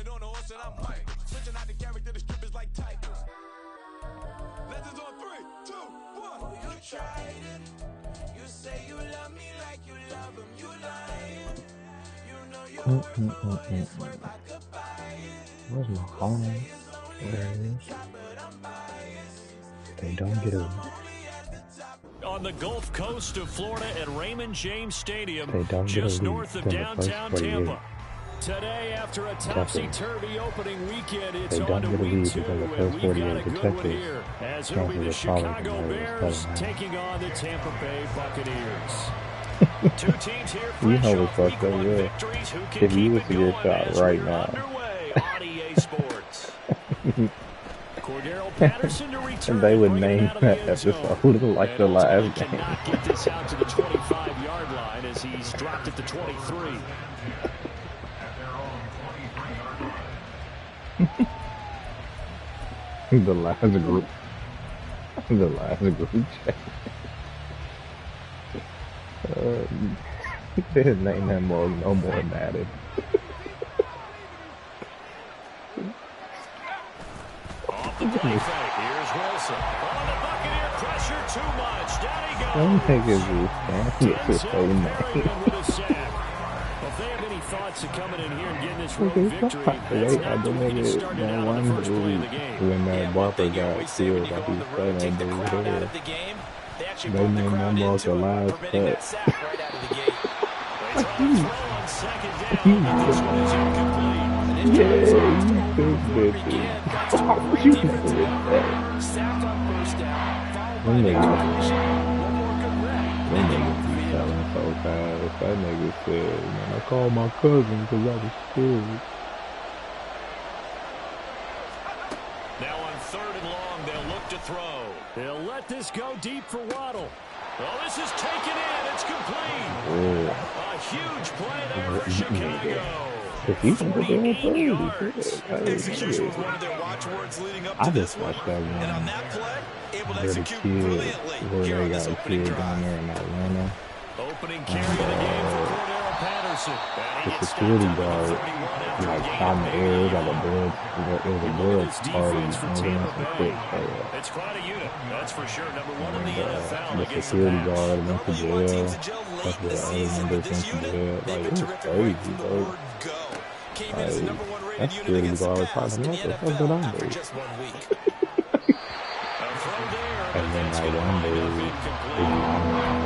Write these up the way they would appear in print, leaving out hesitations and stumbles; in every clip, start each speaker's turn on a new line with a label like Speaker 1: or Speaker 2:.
Speaker 1: it on the horse and I'm white. Switching out the character, the strip is like Tigers. Legends on 3, 2, 1. Oh, you tried it. You say you love me like you love him. You lying. You know you're worth for what it's worth. I could buy it.
Speaker 2: Where's my phone? There it is. They don't get it.
Speaker 3: On the Gulf Coast of Florida at Raymond James Stadium,
Speaker 2: just
Speaker 3: north of downtown Tampa. Today, after a topsy-turvy opening weekend, it's on to week 2, and we've got a good one here, as it'll be the Chicago Bears taking on the Tampa Bay Buccaneers. Two teams here fresh off week 1 victories. Who can keep it going as we are underway on EA Sports. Cordero Patterson to return.
Speaker 2: And they would name that episode like the last game.
Speaker 3: Cannot get this out to the 25-yard line as he's dropped it to 23.
Speaker 2: The last group chat. They didn't name that more, no more than that.
Speaker 3: Off the play fake, here's Wilson. On the Buccaneer pressure, too much. Down he goes.
Speaker 2: Don't take his name.
Speaker 3: With a sack. If they have any thoughts of coming in here and getting this road victory, that's not the way to start it out on the first play of the game.
Speaker 2: When that Barber got killed, like he was playing that dude there. They named him more the last cut.
Speaker 3: They try to throw on second down, but this one is incomplete. Sacked on first down, followed by one more good rep.
Speaker 2: Telling so fast. That nigga said, man, I called my cousin because I was scared.
Speaker 3: Now on 3rd and long, they'll look to throw. They'll let this go deep for Waddle. Well, this is taken in. It's complete.
Speaker 2: Yeah.
Speaker 3: A huge play there for Chicago.
Speaker 2: If you can get there,
Speaker 1: Execution was one of their watchwords leading up to
Speaker 2: I
Speaker 1: this
Speaker 2: just
Speaker 1: one.
Speaker 2: watched that one.
Speaker 1: And on that play, able to
Speaker 2: Where the
Speaker 1: execute
Speaker 2: kid,
Speaker 1: brilliantly
Speaker 2: where
Speaker 1: here
Speaker 2: they
Speaker 1: on this
Speaker 2: got a
Speaker 1: opening
Speaker 2: kid down
Speaker 1: drive.
Speaker 2: there in Atlanta.
Speaker 3: Opening carry of the game for Cordero Patterson.
Speaker 2: The security guard, like, shot in the air. It was like a blood, it was a blood party.
Speaker 3: For Tampa Bay. It's quite a unit, that's for sure. Number 1 in the NFL
Speaker 2: The
Speaker 3: against
Speaker 2: security
Speaker 3: the Pats.
Speaker 2: guard went to jail. That's what
Speaker 1: This
Speaker 2: other
Speaker 1: season,
Speaker 2: members
Speaker 1: but this
Speaker 2: went to
Speaker 1: unit,
Speaker 2: jail.
Speaker 1: they've
Speaker 2: Like,
Speaker 1: been
Speaker 2: it was
Speaker 1: terrific right
Speaker 2: crazy,
Speaker 1: from the
Speaker 2: bro.
Speaker 1: word go. Came in
Speaker 2: Like,
Speaker 1: as the number 1
Speaker 2: that
Speaker 1: rated unit
Speaker 2: security
Speaker 1: against the
Speaker 2: guard was
Speaker 1: pass in
Speaker 2: talking,
Speaker 1: the
Speaker 2: what the fuck did
Speaker 1: NFL
Speaker 2: I
Speaker 1: after
Speaker 2: do?
Speaker 1: just 1 week.
Speaker 2: And then like one day,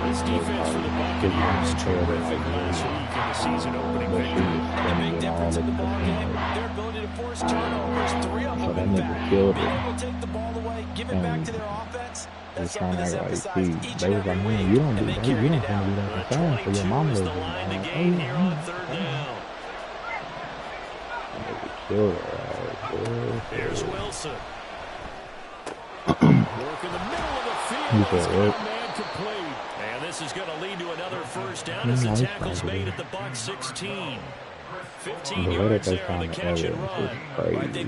Speaker 3: This defense for the Buccaneers terrific last week in the season opening victory.
Speaker 1: The big difference in the ball game, their ability to force turnovers, 3 of
Speaker 2: So
Speaker 1: them
Speaker 2: that
Speaker 1: in
Speaker 2: nigga
Speaker 1: fact.
Speaker 2: killed
Speaker 1: Being
Speaker 2: it.
Speaker 1: able to take the ball away, give it back to their offense,
Speaker 2: They
Speaker 1: that's
Speaker 2: trying
Speaker 1: something
Speaker 2: to
Speaker 1: that's
Speaker 2: act like,
Speaker 1: emphasized
Speaker 2: see,
Speaker 1: each
Speaker 2: they
Speaker 1: and
Speaker 2: was like,
Speaker 1: every
Speaker 2: man,
Speaker 1: week,
Speaker 2: you don't do
Speaker 1: and they
Speaker 2: that. You
Speaker 1: carried
Speaker 2: don't
Speaker 1: it
Speaker 2: want to do
Speaker 1: out.
Speaker 2: that for fast for your mama
Speaker 3: is
Speaker 2: lives
Speaker 3: the
Speaker 2: in
Speaker 3: line to
Speaker 2: there.
Speaker 3: gain here on 3rd down.
Speaker 2: Nigga killed her ass, boy.
Speaker 3: Here's Wilson. Work in the middle of the field.
Speaker 2: You said what?
Speaker 3: Man complete. And this is going to lead to another first down as the tackle's made at the Bucs 16. 15
Speaker 2: The way that
Speaker 3: yards
Speaker 2: they
Speaker 3: there on the
Speaker 2: found the
Speaker 3: catch and
Speaker 2: evidence
Speaker 3: run.
Speaker 2: is crazy. Like, they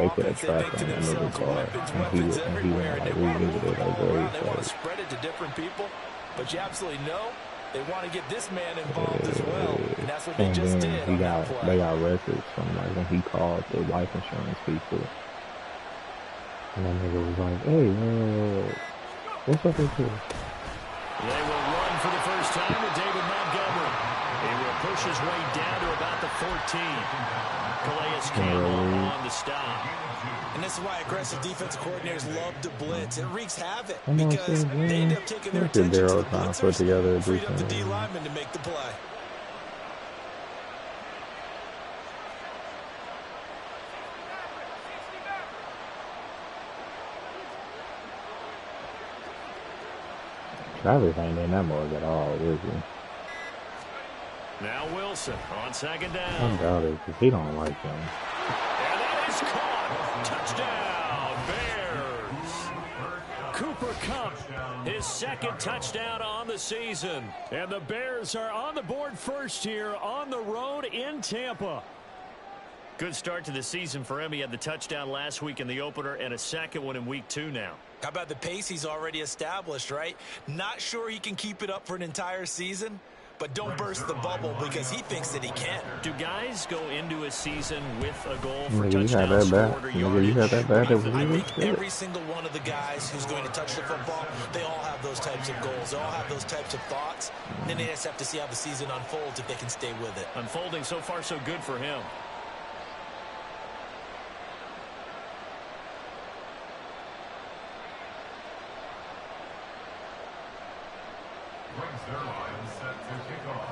Speaker 2: put a track on that nigga car, and he went like revisited that grave
Speaker 1: They want to
Speaker 2: site.
Speaker 1: spread it to different people, but you absolutely know they want to get this man involved as well, and that's what they
Speaker 2: And
Speaker 1: just
Speaker 2: then
Speaker 1: did on that play.
Speaker 2: they got records from like when he called the life insurance people. And that nigga was like, hey, what's up with this?
Speaker 3: They will run for the first time with David Montgomery. He will push his way down to about the 14. Calais Campbell on the stop.
Speaker 1: And this is why aggressive defensive coordinators love to blitz. It wreaks havoc
Speaker 2: I'm not
Speaker 1: because
Speaker 2: saying,
Speaker 1: they end up taking their
Speaker 2: look at
Speaker 1: attention to
Speaker 2: Darryl
Speaker 1: the
Speaker 2: trying to put
Speaker 1: blitzers,
Speaker 2: together a
Speaker 1: freed up the
Speaker 2: defense.
Speaker 1: D lineman to make the play.
Speaker 2: Travis ain't in that mode at all, is he?
Speaker 3: Now Wilson on 2nd
Speaker 2: I
Speaker 3: down.
Speaker 2: doubt it, because he don't like him.
Speaker 3: And that is caught. Touchdown, Bears. Cooper Kupp, his 2nd touchdown on the season. And the Bears are on the board first here on the road in Tampa. Good start to the season for him. He had the touchdown last week in the opener and a 2nd one in week 2 now.
Speaker 1: How about the pace he's already established, right? Not sure he can keep it up for an entire season, but don't burst the bubble because he thinks that he can.
Speaker 3: Do guys go into a season with a goal for
Speaker 2: Nigga,
Speaker 3: touchdowns scored or yardage?
Speaker 2: I
Speaker 1: think every single one of the guys who's going to touch the football, they all have those types of goals. They all have those types of thoughts. And then they just have to see how the season unfolds if they can stay with it.
Speaker 3: Unfolding so far so good for him.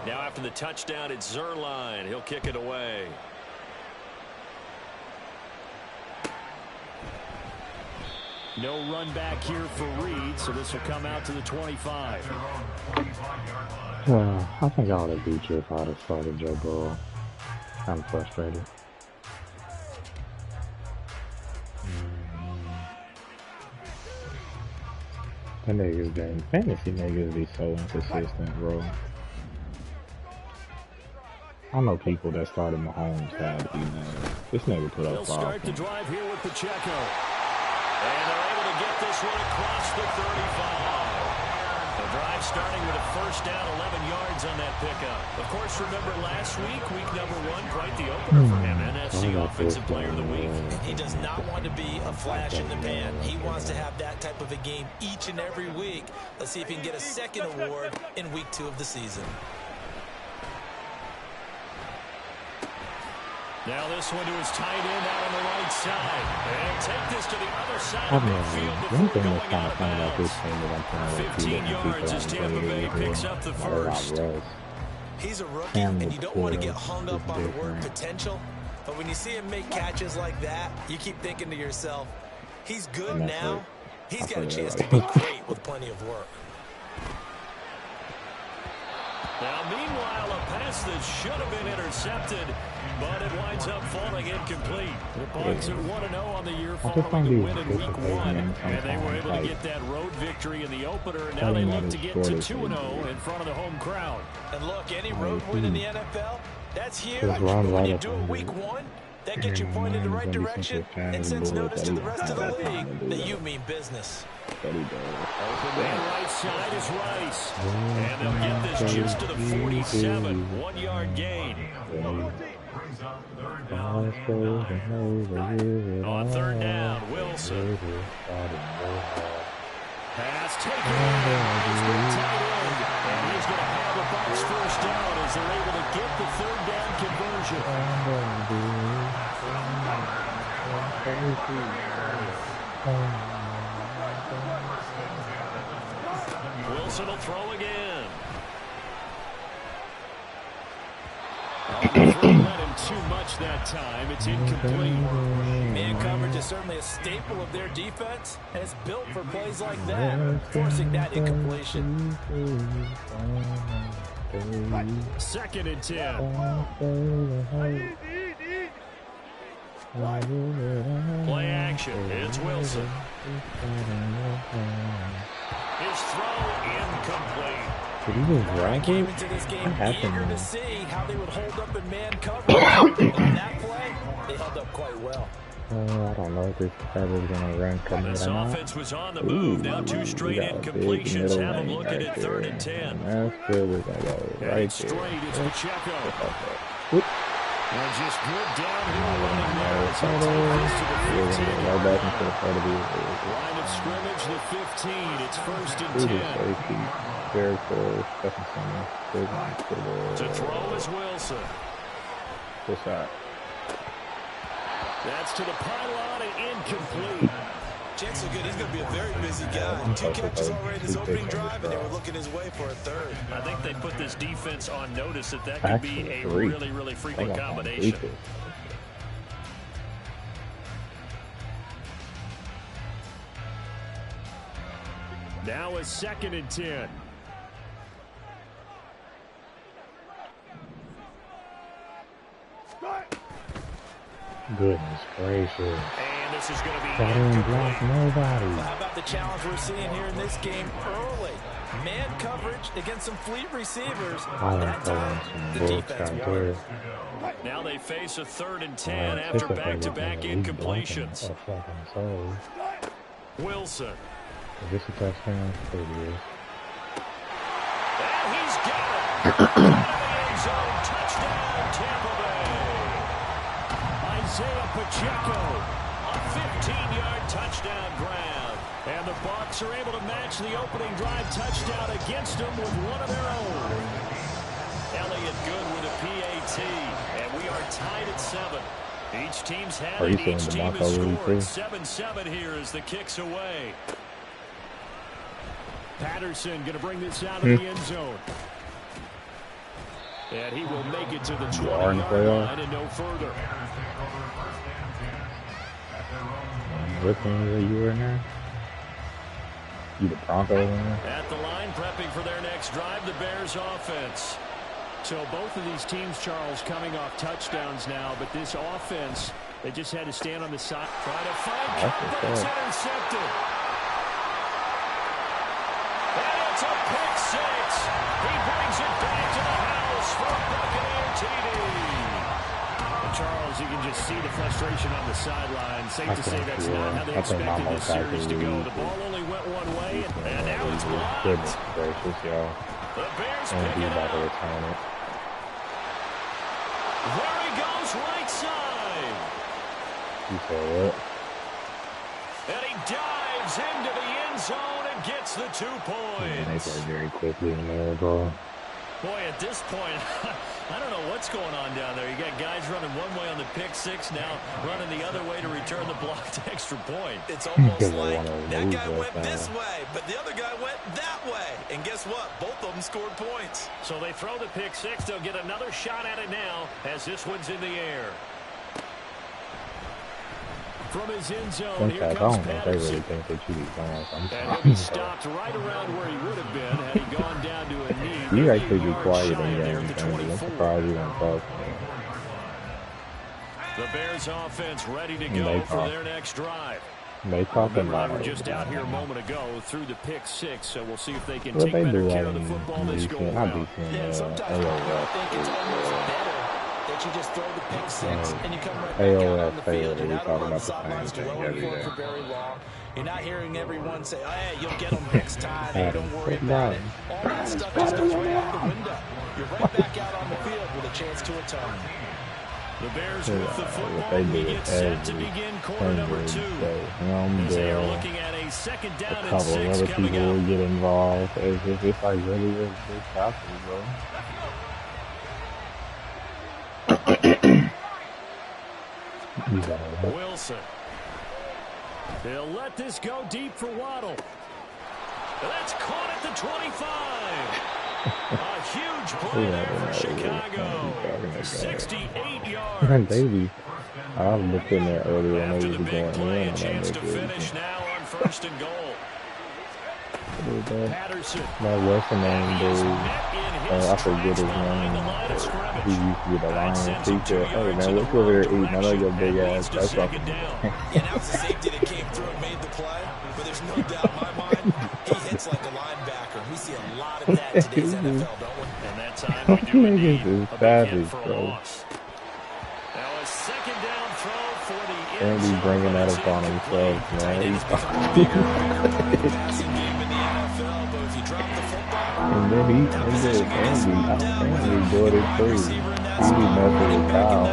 Speaker 3: Now after the touchdown, it's Zerline. He'll kick it away. No run back here for Reed, so this will come out to the 25.
Speaker 2: Well, I think I ought to beat you if I would have started Joe Burrow. I'm frustrated. That niggas been fantasy niggas be so inconsistent, bro. I know people that started Mahomes had to be mad. This nigga put up 5
Speaker 3: They'll start the drive here with Pacheco. And they're able to get this one across the 35. The drive starting with a first down, 11 yards on that pickup. Of course, remember last week, week number 1, quite the opener for him. NFC Offensive Player of the Week.
Speaker 1: He does not want to be a flash in the pan. He wants to have that type of a game each and every week. Let's see if he can get a second award in week 2 of the season.
Speaker 3: Now this one to his tight end out on the right side. And take this to the other side of the field before going out of bounds. 15 yards as Tampa Bay picks up the first.
Speaker 1: He's a rookie, and you don't want to get hung up on the word potential. But when you see him make catches like that, you keep thinking to yourself, he's good now. He's got a chance to be great with plenty of work.
Speaker 3: Now, meanwhile, a pass that should have been intercepted, but it winds up falling incomplete. The Bucs are 1-0 on the year following the win in Week 1, and they were able to get that road victory in the opener, and now they look to get to 2-0 in front of the home crowd.
Speaker 1: And look, any road win in the NFL, that's huge. When you do it Week 1, that gets you pointed in the right direction and sends notice to the rest of the league that you mean business.
Speaker 3: And right side is Rice. And they'll get this just to the 47. 1-yard gain. On third down, Wilson. Pass taken is the tight end. And he's going to have the Bucs first down as they're able to get the third down conversion. Wilson will throw again. Let him too much that time. It's incomplete.
Speaker 1: Man coverage is certainly a staple of their defense, and it's built for plays like that, forcing that incompletion.
Speaker 3: 2nd and 10. Play action. It's Wilson. His throw incomplete.
Speaker 2: Did he just drag
Speaker 1: Came
Speaker 2: it?
Speaker 1: into this game eager to see how they would hold up in man coverage. On that play, they held up quite well.
Speaker 2: I don't know if this guy is going to run coming
Speaker 3: This offense was on the move. Now 2 straight incompletions. Have them looking at 3rd and 10.
Speaker 2: That's good. We're going to go right
Speaker 3: straight. It's Pacheco.
Speaker 2: Whoop.
Speaker 3: And just good downhill running there. As he'll take this to the 15.
Speaker 2: Right back into the front of the
Speaker 3: Line of scrimmage, the 15. It's 1st and 10.
Speaker 2: Very cool. To
Speaker 3: throw is Wilson.
Speaker 2: What's that?
Speaker 3: That's to the pylon and incomplete.
Speaker 1: Chance is good. He's going to be a very busy guy. 2 catches already in his opening drive, and they were looking his way for a 3rd.
Speaker 3: I think they put this defense on notice that could be a really, really frequent combination. Now a 2nd and 10.
Speaker 2: Goodness gracious.
Speaker 3: And this is going to be
Speaker 2: didn't block nobody.
Speaker 1: How about the challenge we're seeing here in this game early? Man coverage against some fleet receivers. That time, the defense won.
Speaker 3: Now they face a 3rd and 10 after back-to-back incompletions. Wilson.
Speaker 2: Is this a touchdown? It is.
Speaker 3: And he's got it. Touchdown, Tampa Bay. Isaiah Pacheco, a 15-yard touchdown grab. And the Bucs are able to match the opening drive touchdown against them with one of their own. Elliott good with a PAT, and we are tied at 7. Each team's had it. Each team has scored. 7-7 here as the kick's away. Patterson going to bring this out of the end zone. And he will make it to the 20-yard line and no further.
Speaker 2: What team are you in there? You the Broncos in there?
Speaker 3: At the line, prepping for their next drive, the Bears offense. So both of these teams, Charles, coming off touchdowns now, but this offense, they just had to stand on the side. Try to find Cup, but it's intercepted. And it's a pick six. He brings it back to the house for a Buccaneer TD. And Charles, you can just see the frustration on the sideline. Safe to say that's not how they expected this series to go. The ball only went one way, and now it's blocked.
Speaker 2: Goodness gracious, y'all.
Speaker 3: The Bears
Speaker 2: and
Speaker 3: pick
Speaker 2: he's
Speaker 3: it
Speaker 2: about to
Speaker 3: up.
Speaker 2: return it.
Speaker 3: There he goes, right side.
Speaker 2: You said what?
Speaker 3: And he dives into the end zone and gets the 2 points.
Speaker 2: Yeah, they play very quickly in there, bro.
Speaker 3: Boy, at this point, I don't know what's going on down there. You got guys running one way on the pick six, now running the other way to return the blocked extra point.
Speaker 1: It's almost like that guy went this way, but the other guy went that way. And guess what? Both of them scored points.
Speaker 3: So they throw the pick six. They'll get another shot at it now as this one's in the air. From his end zone, here comes Patterson.
Speaker 2: I don't really think that you be going sometimes.
Speaker 3: And he'll be stopped right around where he would have been had he gone down to a knee.
Speaker 2: You actually be quiet in game. I'm surprised you don't talk.
Speaker 3: The Bears offense ready to go for their next drive.
Speaker 2: They talking
Speaker 3: about
Speaker 2: it.
Speaker 3: Just out here a moment ago through the pick six, so we'll see if they can take better care of the football this go around.
Speaker 1: Yeah, sometimes I think it's almost better that you just throw the pick six and you come right back out on the field. You're not on the sidelines dwelling for it for very long. You're not hearing everyone say, hey, you'll get them next time. Hey, don't worry about it. All that stuff just goes right out the window. You're right back out on the field with a chance to atone.
Speaker 3: The Bears with the football. We get set to begin quarter number 2. As they are looking at a second down and 6
Speaker 2: other
Speaker 3: coming
Speaker 2: people
Speaker 3: up.
Speaker 2: will get involved. It's like really possible, bro.
Speaker 3: Wilson. They'll let this go deep for Waddle. That's caught at the 25. A huge play there for Chicago. 68 yards.
Speaker 2: Baby. I was looking there earlier when
Speaker 3: After
Speaker 2: they
Speaker 3: the
Speaker 2: was
Speaker 3: big
Speaker 2: going
Speaker 3: play,
Speaker 2: in.
Speaker 3: a chance to finish now on 1st and goal. Patterson.
Speaker 2: That what's the name, dude? I forget his name. He used to be the Lions. He said, hey, man, look over there eating. I know your big ass. That's up.
Speaker 1: Yeah, that was the safety that came through and made the play. But there's no doubt in my mind, he hits like a linebacker. We see a lot of that in today's NFL, don't we? And that time we do indeed a big hit for a loss. Now a second down throw for the
Speaker 2: And he's bringing that upon himself, man. And then he brought it through. He be messing with Kyle.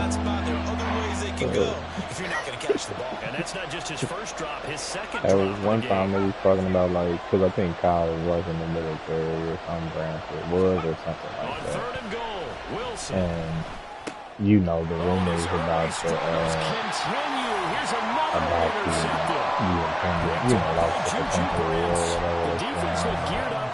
Speaker 1: If you're not going to catch the ball. And that's not just his first drop, his second drop.
Speaker 2: That was one time they was talking about, like, because I think Kyle was in the military or some branch it was or something like
Speaker 3: on
Speaker 2: that.
Speaker 3: 3rd and goal, Wilson.
Speaker 2: And you know the rumors about the like the potential war or whatever.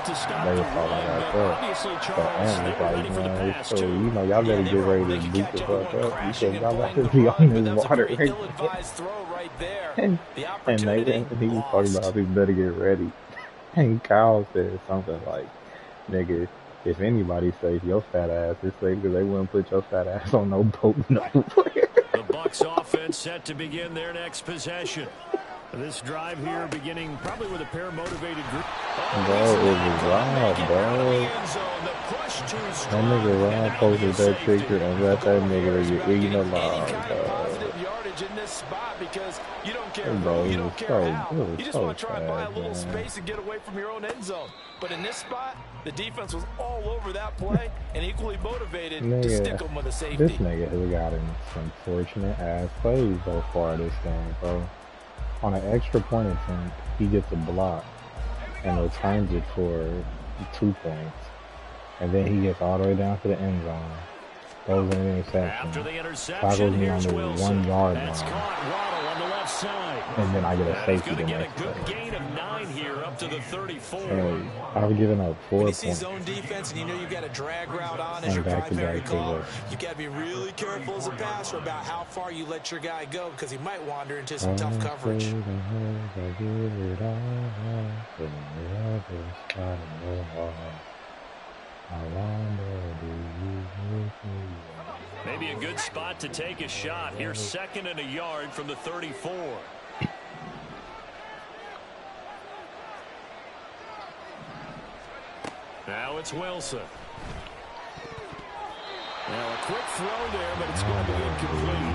Speaker 2: They were talking about that. But Aaron was like, man, so you know y'all better get ready to beat the fuck up. He said y'all better be on this water right there. And he was talking about he better get ready. And Kyle said something like, nigga, if anybody's safe, your fat ass is safe because they wouldn't put your fat ass on no boat nowhere.
Speaker 3: The Bucs offense set to begin their next possession. This drive here beginning probably with a pair of motivated group.
Speaker 2: Bro, it was Rob, bro. That nigga Rob posted that picture and let that nigga get eaten alive, bro.
Speaker 1: coverage in this spot because you don't care who, you don't care how. You just want to try and buy a little space and get away from your own end zone. But in this spot, the defense was all over that play and equally motivated to stick them with a safety.
Speaker 2: This nigga has gotten some fortunate-ass plays so far this game, bro. On an extra point attempt, he gets a block and returns it for 2 points. And then he gets all the way down to the end zone. Throws an interception. Tackles me on the 1 yard line. And then I get a safety the next play.
Speaker 3: Up to the 34.
Speaker 2: Hey, I've given up 4 points.
Speaker 1: When you see zone defense and you know you've got a drag route on as your primary call, you got to be really careful as a passer about how far you let your guy go because he might wander into some tough coverage.
Speaker 3: Maybe a good spot to take a shot. Here's 2nd and a yard from the 34. Now it's Wilson. Now a quick throw there, but it's going to be incomplete.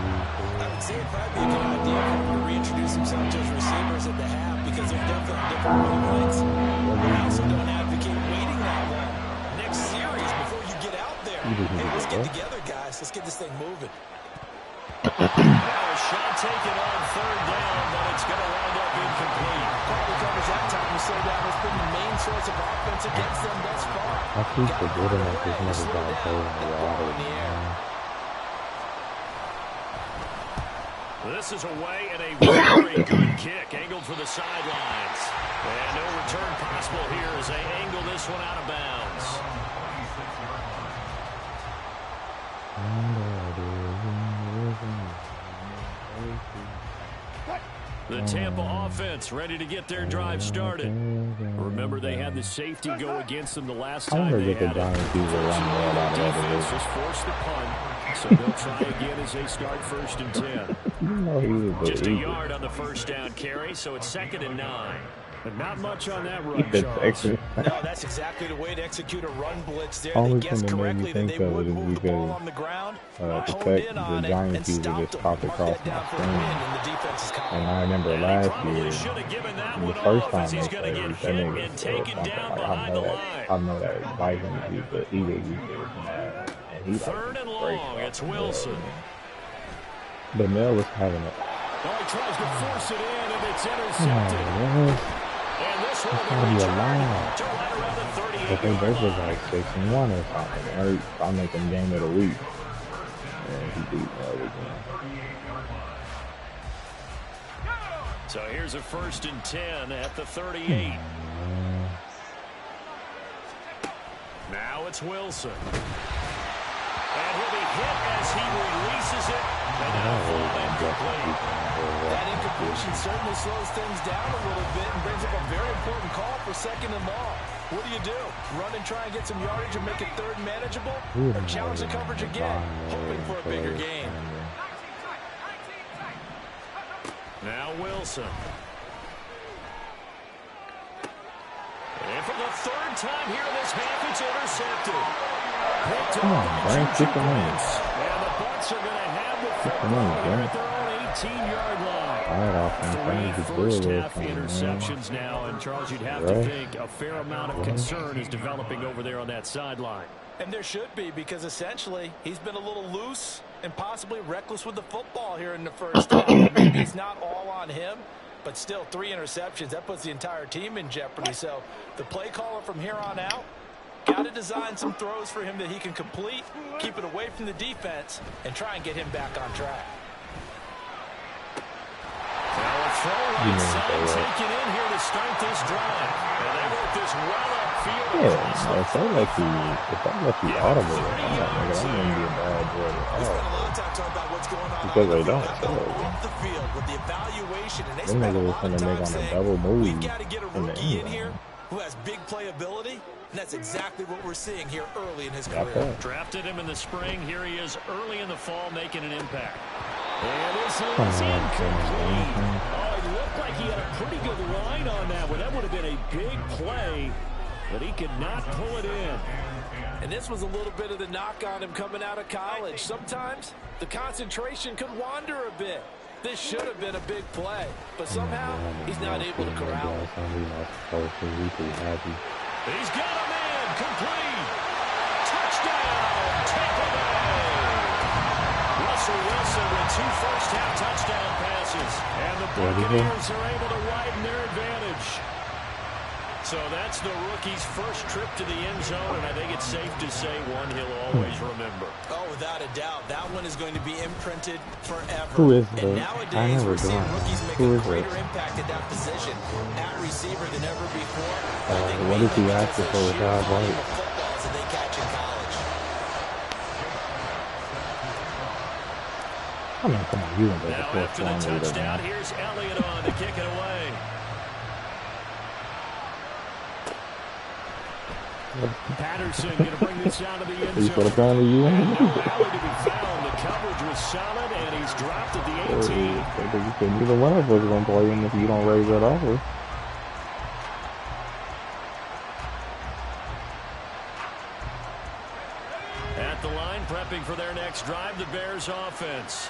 Speaker 1: I would say it'd probably be a good idea for him to reintroduce himself to his receivers at the half because they're definitely different wavelengths. I also don't advocate waiting that long. Next series, before you get out there, hey, let's get together, guys. Let's get this thing moving.
Speaker 3: Now a shot taken on 3rd down, but it's going to wind up incomplete.
Speaker 1: Probably covers that time to slow down. It's been the main source of offense against them thus far.
Speaker 2: I keep forgetting that this nigga got played in the water.
Speaker 3: This is away and a very good kick, angled for the sidelines. And no return possible here as they angle this one out of bounds. The Tampa offense ready to get their drive started. Remember, they had the safety go against them the last time they had it. The defense just forced the punt, so they'll try again as they start 1st and 10. Just a yard on the 1st down carry, so it's 2nd and 9. But not much on that run, Charles.
Speaker 1: No, that's exactly the way to execute a run blitz there. They guessed correctly that they would move the ball on the ground, honed in on it, and stopped them. Mark that down for a win in the defense's column.
Speaker 2: And I remember last year, the first time they played, that nigga scored something. Like, I know that Vikings used the Eagles used it, and he
Speaker 3: 3rd and long, it's Wilson.
Speaker 2: The Mel was having it.
Speaker 3: Oh, he tries to force it in, and it's intercepted. And this one will be
Speaker 2: allowed.
Speaker 3: to right around the 38.
Speaker 2: But they both was like 6-1 or something. Or I'll make them game of the week. And he beat Mel again.
Speaker 3: So here's a 1st and 10 at the 38. Now it's Wilson. And he'll be hit as he releases it. And now incomplete.
Speaker 1: That incompletion certainly slows things down a little bit and brings up a very important call for 2nd and long. What do? Run and try and get some yardage and make it 3rd manageable? Or challenge the coverage again, hoping for a bigger gain?
Speaker 3: Now Wilson. And for the 3rd time here in this half, it's intercepted.
Speaker 2: Come on, Brian, kick them in.
Speaker 3: And the Bucs are going to have the football here at their own 18-yard line.
Speaker 2: All right, offense.
Speaker 3: 3 first-half interceptions now, and Charles, you'd have to think a fair amount of concern is developing over there on that sideline.
Speaker 1: And there should be, because essentially he's been a little loose and possibly reckless with the football here in the 1st half. Maybe it's not all on him, but still 3 interceptions. That puts the entire team in jeopardy. So the play caller from here on out, got to design some throws for him that he can complete, keep it away from the defense, and try and get him back on track.
Speaker 3: Now a throw right side taken in here to start this drive. And they work this well upfield.
Speaker 2: Yeah, if they let you audible, that wouldn't be a bad boy at all. Because they don't.
Speaker 1: Off the field with the evaluation, and they
Speaker 2: spend a lot of time saying,
Speaker 1: we've got to get a rookie in here who has big playability. And that's exactly what we're seeing here early in his career.
Speaker 3: Drafted him in the spring. Here he is early in the fall making an impact. And this is incomplete. Oh, it looked like he had a pretty good line on that one. That would have been a big play, but he could not pull it in.
Speaker 1: And this was a little bit of the knock on him coming out of college. Sometimes the concentration could wander a bit. This should have been a big play, but somehow he's not able to corral it.
Speaker 3: He's got a man, complete. Touchdown, Tampa Bay. Russell Wilson with 2 first-half touchdown passes, and the Buccaneers are able to widen their advantage. So that's the rookie's first trip to the end zone, and I think it's safe to say one he'll always remember.
Speaker 1: Oh, without a doubt, that one is going to be imprinted forever.
Speaker 2: Who is
Speaker 1: and nowadays, we're seeing rookies make a greater impact at that position at receiver than ever before.
Speaker 2: What is he asking for with God White?
Speaker 1: Footballs that they catch in college.
Speaker 2: I mean, come on, you and the
Speaker 3: now after the touchdown, here's Elliott on to kick it away. Patterson going to bring this out of the end zone.
Speaker 2: No
Speaker 3: alley to be found. The coverage was solid, and he's dropped at the 18.
Speaker 2: Neither one of us is going to play him if you don't raise that offer.
Speaker 3: At the line, prepping for their next drive, the Bears offense.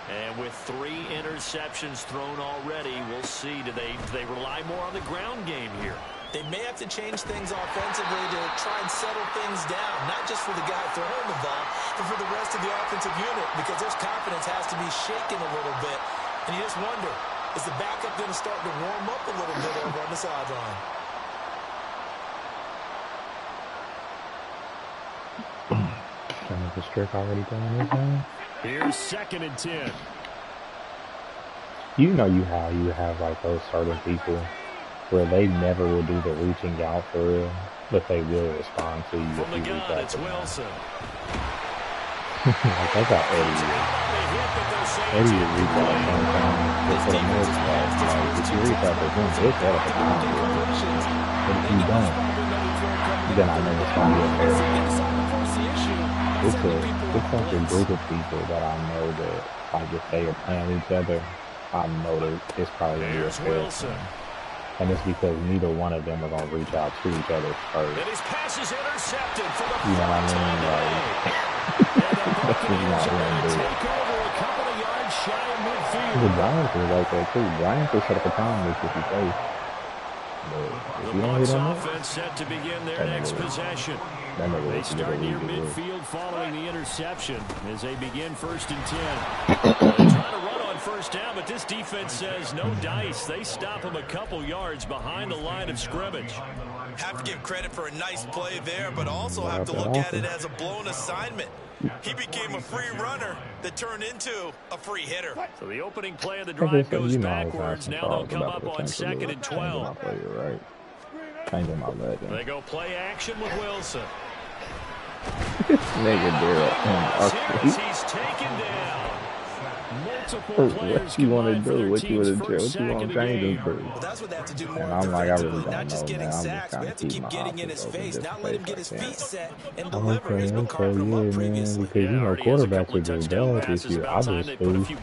Speaker 3: And with 3 interceptions thrown already, we'll see. Do they rely more on the ground game here?
Speaker 1: They may have to change things offensively to try and settle things down, not just for the guy throwing the ball, but for the rest of the offensive unit, because their confidence has to be shaken a little bit. And you just wonder, is the backup going to start to warm up a little bit over on the sideline?
Speaker 2: Is the streak already going this time?
Speaker 3: Here's 2nd and 10.
Speaker 2: You know you have like those certain people where they never will do the reaching out for real, but they will respond to you if you reach out
Speaker 3: to Wilson.
Speaker 2: Like that's how Eddie is. Eddie will reach out sometimes, but for the most part, like if you reach out to him, he'll set up a time for you. But if you don't, then I know it's gonna be a fair. It's such a group of people that I know that like if they are playing each other, I know that it's probably gonna be a fair. And it's because neither one of them are going to reach out to each other first.
Speaker 3: And his pass is intercepted for the
Speaker 2: you know what I mean? Like, that's just not going to do it. The Giants are like that too. Giants will set up a time with if you play.
Speaker 3: The Bucs offense set to begin their next possession. They start near midfield following the interception as they begin 1st and 10. They try to run on 1st down, but this defense says no dice. They stop him a couple yards behind the line of scrimmage.
Speaker 1: Have to give credit for a nice play there, but also have to look at it as a blown assignment. He became a free runner that turned into a free hitter.
Speaker 3: So the opening play of the drive goes backwards. Now they'll come up on 2nd and 12. They go play action with Wilson.
Speaker 2: He's
Speaker 3: taken down. What
Speaker 2: you want to do? What you want to do? What you want to change him to?
Speaker 1: Well, that's what they have to do more
Speaker 2: and I'm like, I really don't
Speaker 1: not just
Speaker 2: know,
Speaker 1: getting
Speaker 2: man.
Speaker 1: sacks. We have to keep getting in his face, not let him get his feet set and deliver.
Speaker 2: Okay,
Speaker 1: He's been carving him up previously.
Speaker 2: Because, you know, quarterbacks are doing bad this year. I just threw 6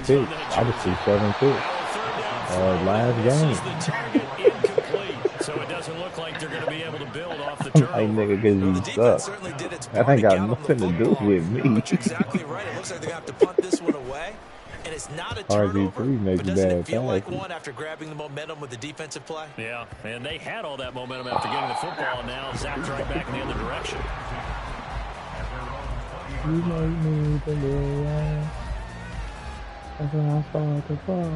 Speaker 2: picks. I just threw 7 picks. Last game.
Speaker 3: So it doesn't look like they're going to be able to build off the turnover.
Speaker 2: Hey, nigga, because you suck. That ain't got nothing to do with me.
Speaker 1: But you're exactly right. It looks like they're going to have to punt this one away. And it's not a turnover, but doesn't it feel like one after grabbing the momentum with the defensive play?
Speaker 3: Yeah, and they had all that momentum after getting the football, and now zapped right back in the other direction.
Speaker 2: You make me believe that's when I start to fall.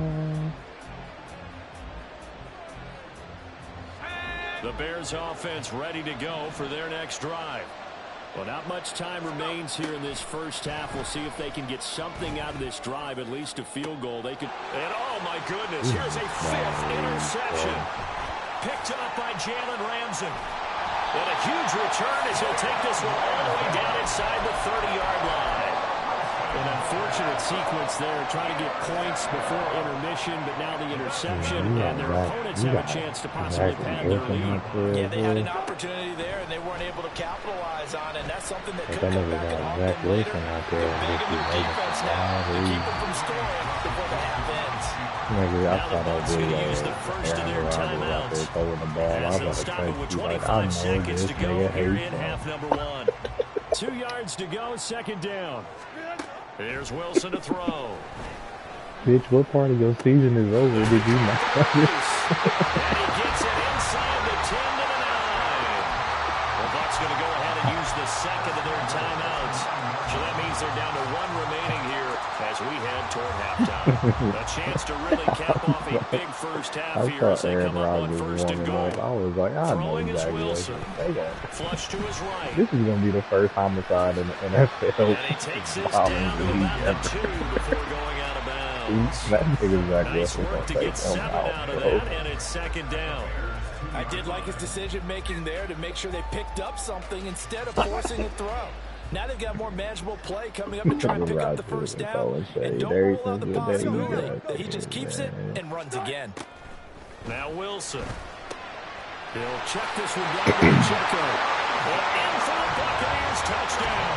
Speaker 3: The Bears offense ready to go for their next drive. Well, not much time remains here in this first half. We'll see if they can get something out of this drive, at least a field goal. They could, and oh my goodness, here's a 5th interception. Picked up by Jalen Ramsey. And a huge return as he'll take this one all the way down inside the 30-yard line. An unfortunate sequence there, trying to get points before intermission, but now the interception, and their opponents have a chance to possibly pad their lead.
Speaker 1: Yeah, they had an opportunity there, and they weren't able to capitalize on it, and that's something that could come back and haunt them later. They're big in their defense now to keep them from scoring before the half ends.
Speaker 2: I thought I was going to use the first of their timeouts.
Speaker 3: As they'll stop it with 25 seconds to go here in half number 1. 2 yards to go, 2nd down. Here's Wilson to throw.
Speaker 2: Bitch, what part of your season is over? Did you not?
Speaker 3: And he gets it inside the 10 to the 9. The Bucs going to go ahead and use the second of their timeouts. So that means they're down to 1 remaining here as we head toward halftime. A chance to really cap off a big first half here as they come up on first and goal.
Speaker 2: I was like, I know exactly
Speaker 3: Wilson. Flush to his right.
Speaker 2: This is going to be the first homicide in the NFL.
Speaker 3: And he takes this down to about the 2 before going out of bounds.
Speaker 2: That nigga's exactly
Speaker 3: nice work to get 7 out of that, and it's second down.
Speaker 1: I did like his decision-making there to make sure they picked up something instead of forcing a throw. Now they've got more manageable play coming up to try and pick up the first down. And don't rule out the possibility that he just keeps it and runs again.
Speaker 3: Now Wilson. He'll check this one down to Pacheco. And in for the Buccaneers touchdown.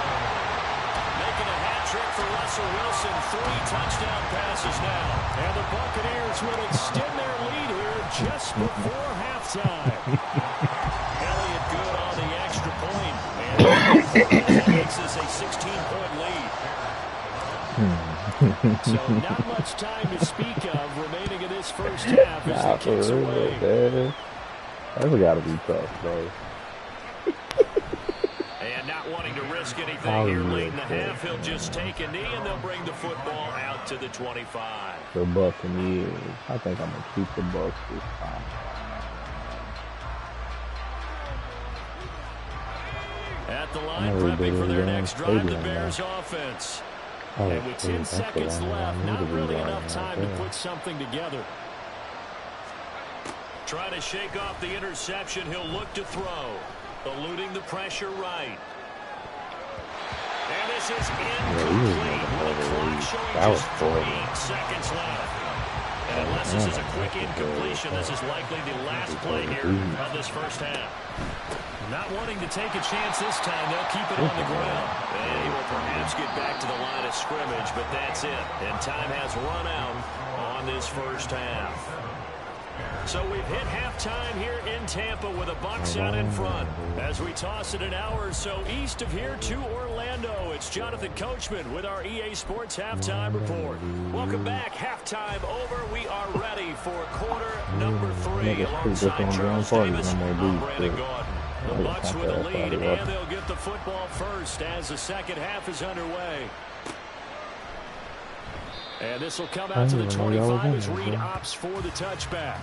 Speaker 3: Making a hat trick for Russell Wilson. 3 touchdown passes now. And the Buccaneers will extend their lead here just before halftime. Elliott good on the extra point. And makes this a 16-point lead. So not much time to speak of remaining in this first half as the kicks away.
Speaker 2: That's got to be tough, bro.
Speaker 3: And not wanting to risk anything here late in the half, he'll just take a knee and they'll bring the football out to the 25.
Speaker 2: The Buccaneers. I think I'm going to keep the Bucs this time.
Speaker 3: At the line, prepping for their next drive, the Bears offense. And with 10 seconds left, not really enough time to put something together. Trying to shake off the interception, he'll look to throw. Eluding the pressure right. And this is incomplete. The clock showing just 3 seconds left. And unless this is a quick incompletion, this is likely the last play here of this first half. Not wanting to take a chance this time, they'll keep it on the ground. And he will perhaps get back to the line of scrimmage, but that's it. And time has run out on this first half. So we've hit halftime here in Tampa with the Bucs out in front. As we toss it an hour or so east of here to Orlando, it's Jonathan Coachman with our EA Sports Halftime Report. Welcome back. Halftime over. We are ready for quarter number 3. Alongside Charles Davis, I'm Brandon Gordon. The Bucs with a lead, and they'll get the football first as the second half is underway. And this will come out to the 25 as Reed opts for the touchback.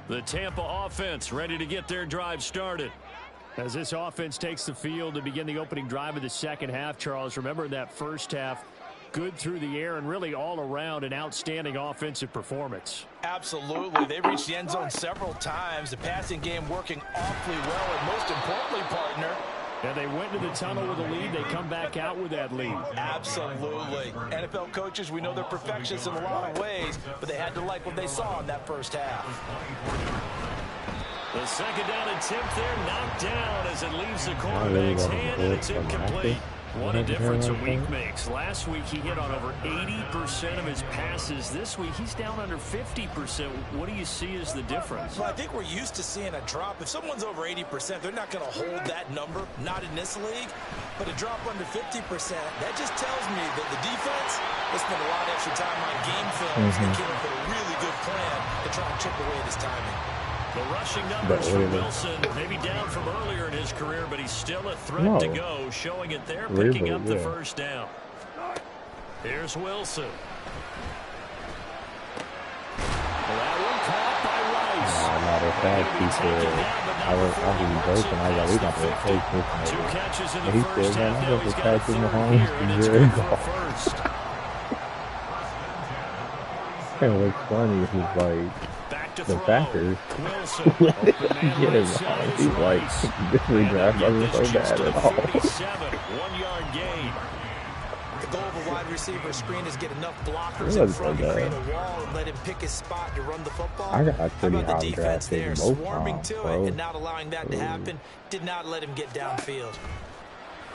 Speaker 3: The Tampa offense ready to get their drive started. As this offense takes the field to begin the opening drive of the second half, Charles, remember that first half, good through the air and really all around an outstanding offensive performance.
Speaker 1: Absolutely. They reached the end zone several times. The passing game working awfully well, and most importantly, partner,
Speaker 3: and they went to the tunnel with a lead. They come back out with that lead.
Speaker 1: Absolutely. NFL coaches, we know they're perfectionists in a lot of ways, but they had to like what they saw in that first half.
Speaker 3: The second down attempt there knocked down as it leaves the quarterback's hand, and it's incomplete. What a difference a week makes. Last week he hit on over 80% of his passes. This week he's down under 50%. What do you see as the difference?
Speaker 1: Well, I think we're used to seeing a drop. If someone's over 80%, they're not going to hold that number, not in this league. But a drop under 50%, that just tells me that the defense has spent a lot of extra time on game films and came up with a really good plan to try and chip away at his timing.
Speaker 3: The rushing numbers for Wilson, maybe down from earlier in his career, but he's still a threat to go, showing it there, picking up the first down. Here's Wilson. That one caught by Rice.
Speaker 2: Matter of fact, he said, I was joking. I was like, we got to take this one.
Speaker 3: 2 catches in the
Speaker 2: He
Speaker 3: first
Speaker 2: said,
Speaker 3: half.
Speaker 2: man,
Speaker 3: Now
Speaker 2: I'm
Speaker 3: he's
Speaker 2: just
Speaker 3: got a
Speaker 2: catching the
Speaker 3: 4
Speaker 2: home.
Speaker 3: here, and it's good for a first.
Speaker 2: And what's funny is like, the Packers let him get him on. He's like, this redraft wasn't so bad at all.
Speaker 3: 1-yard gain.
Speaker 1: The goal of a wide receiver screen is get enough blockers in front to create a wall and let him pick his spot to run the football.
Speaker 2: I got pretty
Speaker 1: the
Speaker 2: high
Speaker 1: defense
Speaker 2: draft
Speaker 1: there
Speaker 2: both
Speaker 1: swarming
Speaker 2: times,
Speaker 1: to
Speaker 2: bro.
Speaker 1: it and not allowing that to happen. Did not let him get downfield.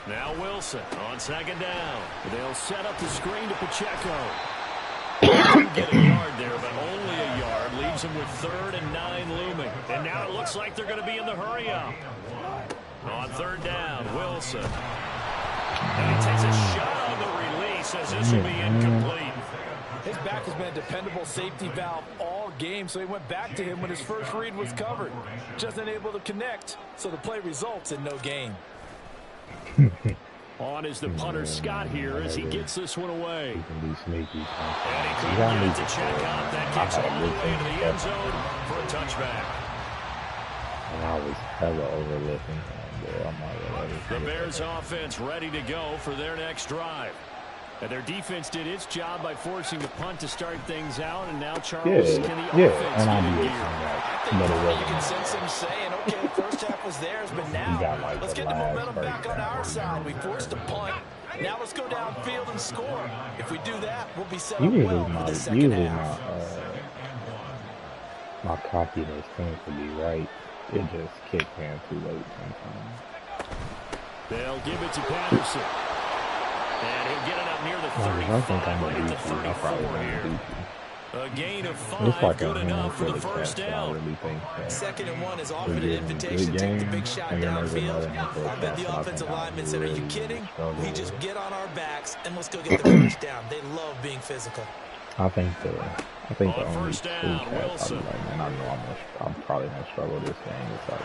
Speaker 3: Now Wilson on second down. They'll set up the screen to Pacheco. Get a yard there, but only a yard. Leaves him with 3rd and 9 looming. And now it looks like they're going to be in the hurry-up. On 3rd down, Wilson. And he takes a shot on the release as this will be incomplete.
Speaker 4: His back has been a dependable safety valve all game, so he went back to him when his first read was covered. Just unable to connect, so the play results in no gain.
Speaker 3: On is the punter Scott here as he gets this one away.
Speaker 2: He can be sneaky.
Speaker 3: And he couldn't get it to check out. That kicks all the way to the end zone for a touchback.
Speaker 2: And I was hella overlooking.
Speaker 3: The Bears offense ready to go for their next drive. And their defense did its job by forcing the punt to start things out, and now Charles can the offense
Speaker 2: and I knew
Speaker 4: you can sense him saying, okay, the first half was theirs, but now let's get the momentum back on our side. We forced a punt. Now let's go downfield and score. If we do that, we'll be set up well for the second half.
Speaker 2: My cockiness tends to be right. It just kicks in too late sometimes.
Speaker 3: They'll give it to Patterson. And he'll get it up near the 35, right at the 34 here. A gain of 5, good enough for the first down.
Speaker 4: 2nd and 1 is often an invitation to take the big shot downfield. I bet the offensive linemen said, are you kidding? We just get on our backs and let's go get the first down. They love being physical.
Speaker 2: I think the only
Speaker 3: first down, Wilson.
Speaker 2: Like, man, I know I'm probably gonna struggle this game. It's like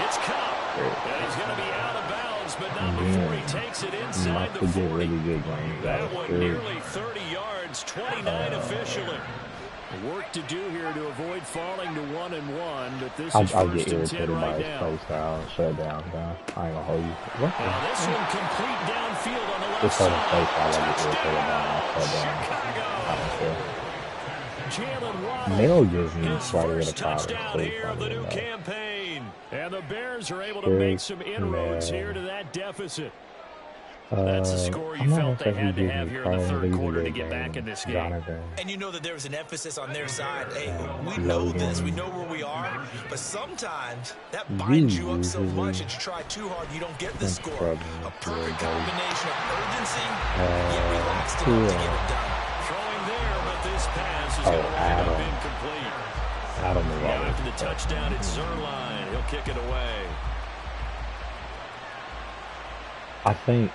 Speaker 3: it's caught. And he's gonna be out of bounds, but not before he takes it inside the 40.
Speaker 2: Really good game.
Speaker 3: That one nearly 30 yards, 29 officially. Work to do here to avoid falling to 1-1, but this is
Speaker 2: I'll
Speaker 3: first
Speaker 2: get
Speaker 3: and 10 right
Speaker 2: by
Speaker 3: now.
Speaker 2: post down, shut down. I ain't gonna hold you. What?
Speaker 3: Now this one complete downfield on the left
Speaker 2: Just
Speaker 3: side.
Speaker 2: They'll give me
Speaker 3: His
Speaker 2: right
Speaker 3: first
Speaker 2: at the
Speaker 3: touchdown here of the new campaign. And the Bears are able to make some inroads here to that deficit. That's the score you felt they had to have here in the third quarter to get back in this game.
Speaker 4: And you know that there was an emphasis on their side. Hey, we know this, we know where we are, but sometimes that binds you up so much that you try too hard, you don't get the score. A perfect combination of urgency, yet relaxed enough to get it done.
Speaker 3: Throwing there, but this pass is going to wind up incomplete. Now after the touchdown, it's Zerline. He'll kick it away.
Speaker 2: I think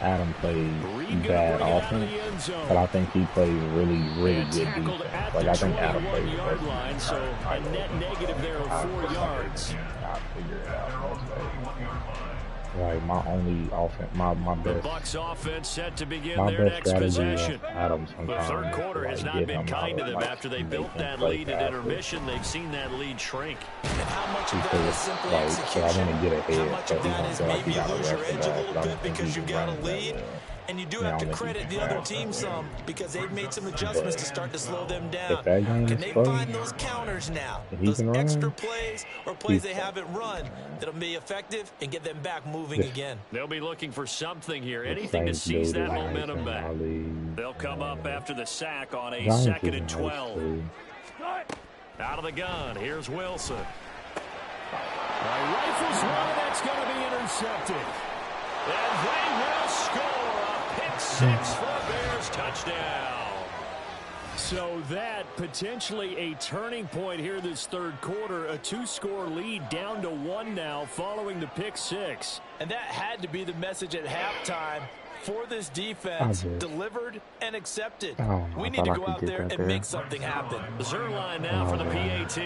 Speaker 2: Adam plays bad offense, but I think he plays really good defense. Like I think Adam plays the best defense.
Speaker 3: So a net negative there of 4 yards.
Speaker 2: I'll figure it out most days. Like my only offense, my best.
Speaker 3: The Bucs offense set to begin their next possession. The third quarter has not been kind to them after they built that lead at intermission. They've seen that lead shrink.
Speaker 4: And how much of that is simply execution? How much of that is maybe you lose your edge a little bit because you've got a lead? And you do have to credit the other team some because they've made some adjustments to start to slow them down. Can they find those counters now? Those extra plays or plays they haven't run that'll be effective and get them back moving again.
Speaker 3: They'll be looking for something here, anything to seize that momentum back. They'll come up after the sack on a 2nd and 12. Out of the gun, here's Wilson. Rifles one, that's going to be intercepted. And they will score. Pick 6 for a Bears touchdown. So that potentially a turning point here this third quarter. A 2-score lead down to 1 now following the pick 6.
Speaker 4: And that had to be the message at halftime for this defense. Delivered and accepted. We need to go out there and make something happen.
Speaker 3: Zerline now for the PAT.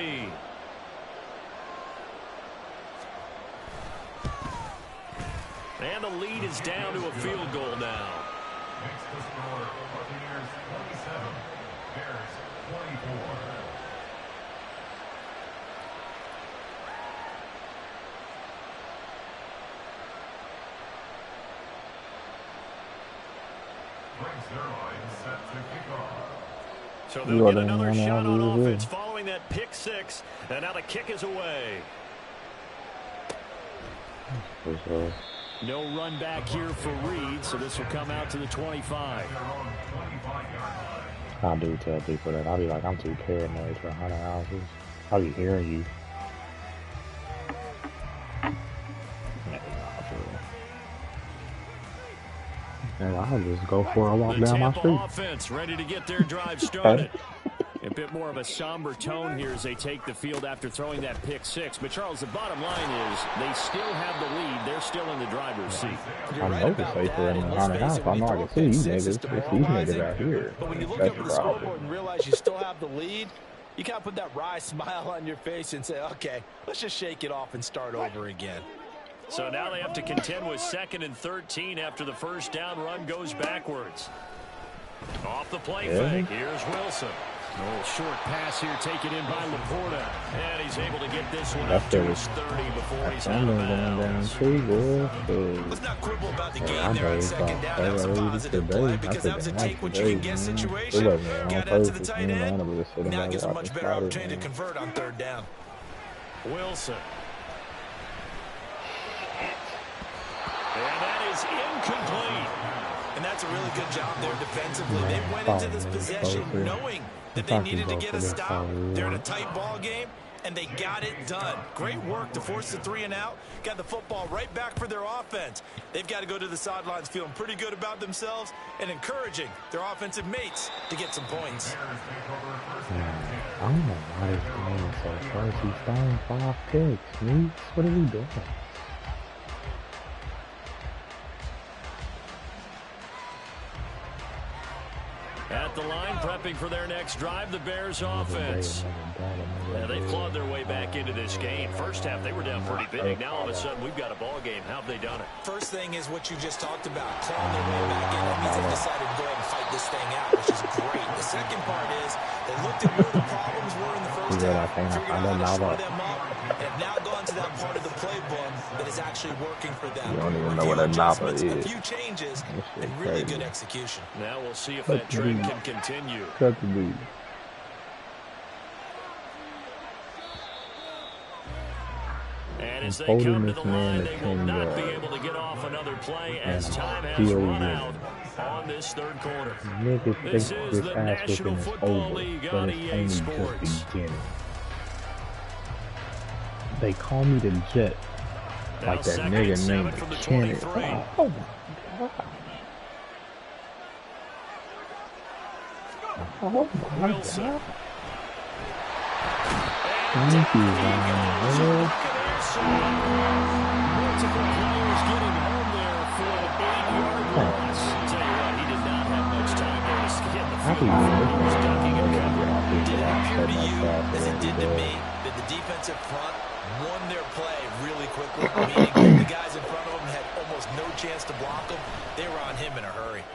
Speaker 3: And the lead is down to a field goal now.
Speaker 5: Makes the score Buccaneers 27, Bears 24. Frank Zerline set to kick off.
Speaker 3: So they'll get another shot on offense following that pick 6. And now the kick is away. No run back here for Reed, so this will come out to the 25.
Speaker 2: I do tell people that. I'll be like, I'm too paranoid for 100 houses. I'll be hearing you. And I'll just go for a walk
Speaker 3: The
Speaker 2: down my
Speaker 3: Tampa
Speaker 2: street.
Speaker 3: offense ready to get their drive started. A bit more of a somber tone here as they take the field after throwing that pick six. But, Charles, the bottom line is they still have the lead. They're still in the driver's seat.
Speaker 2: I know it's safer in the haunted house. I know I can see these niggas. It's these niggas out here.
Speaker 4: But when you look up at the scoreboard and realize you still have the lead, you kind of put that wry smile on your face and say, okay, let's just shake it off and start over again.
Speaker 3: So now they have to contend with 2nd and 13 after the first down run goes backwards. Off the play fake, here's Wilson. A little short pass here taken in by Laporta. And he's able to get this one up to his 30 before he's out of bounds.
Speaker 4: Let's not quibble about the game there on 2nd down. That was a positive play because that was a take-what-you-can-get situation. Got out to the tight end. Now gives a much better opportunity to convert on 3rd down.
Speaker 3: Wilson. And that is incomplete.
Speaker 4: And that's a really good job there defensively. They went into this possession knowing that they needed to get a stop. They're in a tight ball game, and they got it done. Great work to force the 3 and out. Got the football right back for their offense. They've got to go to the sidelines feeling pretty good about themselves and encouraging their offensive mates to get some points.
Speaker 2: I don't know why this game is so first. He's throwing 5 picks. Meeks, what are we doing?
Speaker 3: At the line, prepping for their next drive, the Bears offense. Yeah, they've clawed their way back into this game. First half, they were down pretty big. Now, all of a sudden, we've got a ball game. How have they done it?
Speaker 4: First thing is what you just talked about, clawing their way back in. That means they decided to go ahead and fight this thing out, which is great. The second part is they looked at where the problems were in the first half, figured out how to shore them up, and have now gone to that part of the playbook that is actually working for them.
Speaker 2: You don't even know what a Napa is.
Speaker 4: A few changes and really good execution.
Speaker 3: Now we'll see if that trend can continue.
Speaker 2: Cut the lead.
Speaker 3: And as they come to the line, they will not be able to get off another play as time has run out on this 3rd quarter. This is the National Football League on EA Sports.
Speaker 2: They call me the Jet. Like that nigga named Kenneth. Oh my God. Oh my God. Thank you, Ryan.
Speaker 3: Multiple players getting home there for an 8-yard loss. Tell you what, he did not have much time there to get the field. He was ducking and covering.
Speaker 4: Did it appear to you, as it did to me, that the defensive front won their play really quickly? Meaning the guys in front of them had almost no chance to block them. They were on him in a hurry.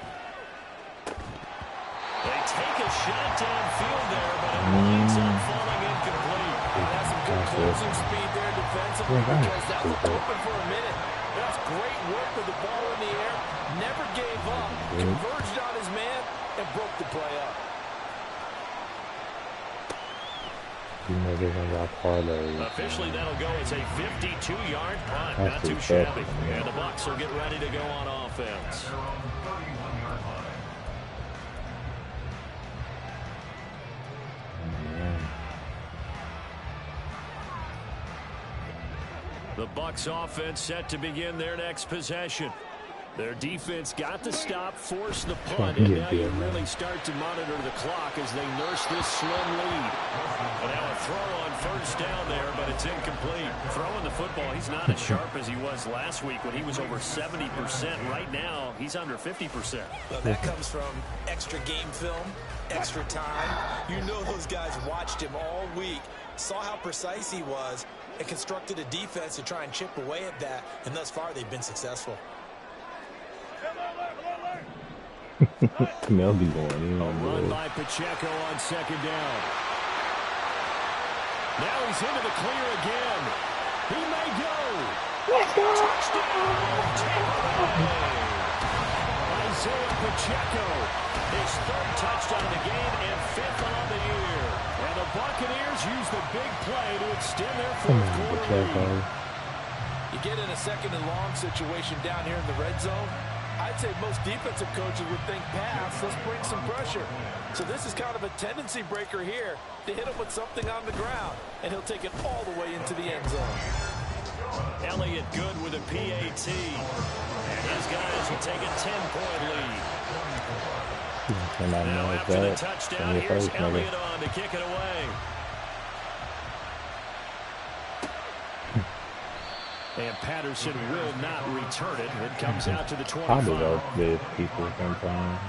Speaker 3: They take a shot downfield there, but it winds up falling incomplete.
Speaker 4: That's some good closing speed there defensively because that was open for a minute. That's great work with the ball in the air. Never gave up. Converged on his man and broke the play up.
Speaker 3: Officially, that'll go as a 52-yard punt. Not too shabby. And the Bucs will get ready to go on offense. The Bucs offense set to begin their next possession. Their defense got the stop, forced the punt, and now you really start to monitor the clock as they nurse this slim lead. And now a throw on first down there, but it's incomplete. Throwing the football, he's not as sharp as he was last week when he was over 70%. Right now, he's under 50%.
Speaker 4: Well, that comes from extra game film, extra time. You know those guys watched him all week, saw how precise he was, and constructed a defense to try and chip away at that, and thus far they've been successful.
Speaker 2: They'll be going in.
Speaker 3: Run by Pacheco on 2nd down. Now he's into the clear again. He may go. Let's go. Isaiah Pacheco, his 3rd touchdown of the game and 5th on the year. And the Buccaneers use the big play to extend their 4th quarter lead.
Speaker 4: You get in a 2nd and long situation down here in the red zone, I'd say most defensive coaches would think pass, let's bring some pressure. So this is kind of a tendency breaker here to hit him with something on the ground, and he'll take it all the way into the end zone.
Speaker 3: Elliott good with a PAT. And his guys Bears will take a 10-point lead.
Speaker 2: Now
Speaker 3: after the touchdown, here's Elliott on to kick it away. And Patterson will not return it. It comes out to the 25.
Speaker 2: I do that with people sometimes.